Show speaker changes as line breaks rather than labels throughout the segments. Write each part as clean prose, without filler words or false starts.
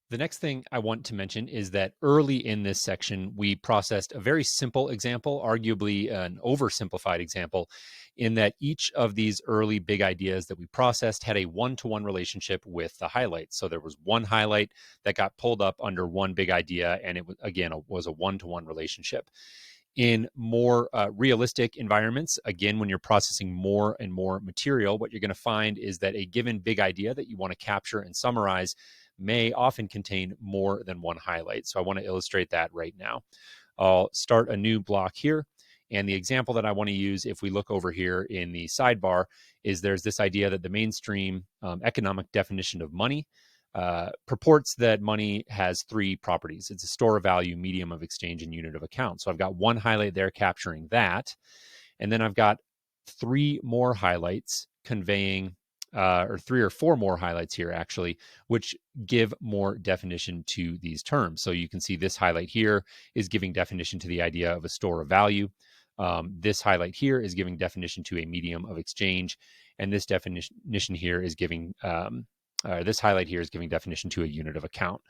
The next thing I want to mention is that early in this section, we processed a very simple example, arguably an oversimplified example, in that each of these early big ideas that we processed had a one-to-one relationship with the highlights. So there was one highlight that got pulled up under one big idea, and it was, again, was a one-to-one relationship. In more realistic environments, again, when you're processing more and more material, what you're going to find is that a given big idea that you want to capture and summarize may often contain more than one highlight. So I want to illustrate that right now. I'll start a new block here. And the example that I want to use, if we look over here in the sidebar, is there's this idea that the mainstream economic definition of money purports that money has three properties. It's a store of value, medium of exchange, and unit of account. So I've got one highlight there capturing that. And then I've got three more highlights conveying, or three or four more highlights here actually, which give more definition to these terms. So you can see this highlight here is giving definition to the idea of a store of value. This highlight here is giving definition to a medium of exchange. And this definition here is giving, this highlight here is giving definition to a unit of account.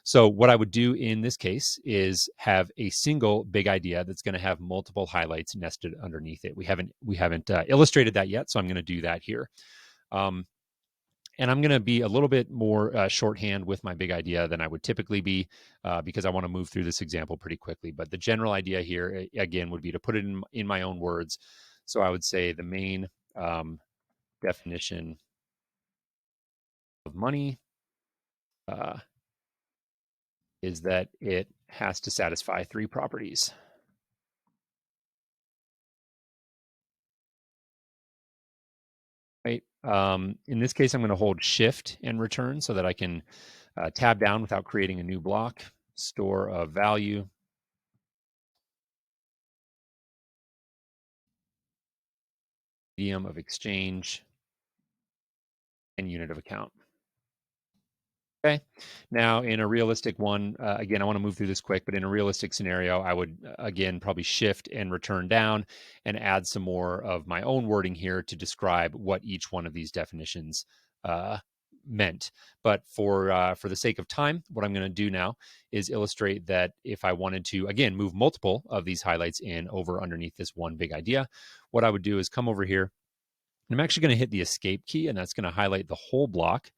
So what I would do in this case is have a single big idea that's going to have multiple highlights nested underneath it. We haven't illustrated that yet, so I'm going to do that here. And I'm going to be a little bit more shorthand with my big idea than I would typically be because I want to move through this example pretty quickly. But the general idea here, again, would be to put it in my own words. So I would say the main definition of money is that it has to satisfy three properties. Right. In this case, I'm going to hold Shift and return so that I can tab down without creating a new block. Store of value. Medium of exchange. And unit of account. Okay. Now, in a realistic one, again, I want to move through this quick, but in a realistic scenario, I would, again, probably shift and return down and add some more of my own wording here to describe what each one of these definitions meant. But for the sake of time, what I'm going to do now is illustrate that if I wanted to, again, move multiple of these highlights in over underneath this one big idea, what I would do is come over here. And I'm actually going to hit the escape key, and that's going to highlight the whole block.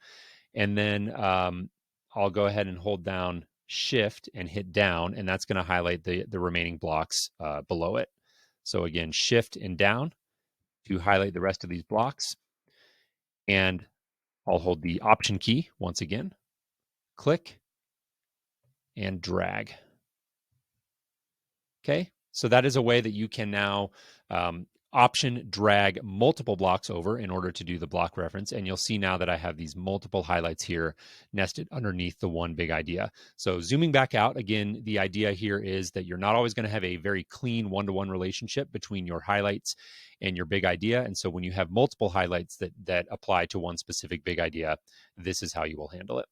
And then I'll go ahead and hold down Shift and hit down, and that's going to highlight the remaining blocks below it. So again, Shift and down to highlight the rest of these blocks. And I'll hold the Option key once again, click, and drag. Okay, so that is a way that you can now Option drag multiple blocks over in order to do the block reference. And you'll see now that I have these multiple highlights here nested underneath the one big idea. So zooming back out, again, the idea here is that you're not always going to have a very clean one-to-one relationship between your highlights and your big idea. And so when you have multiple highlights that apply to one specific big idea, this is how you will handle it.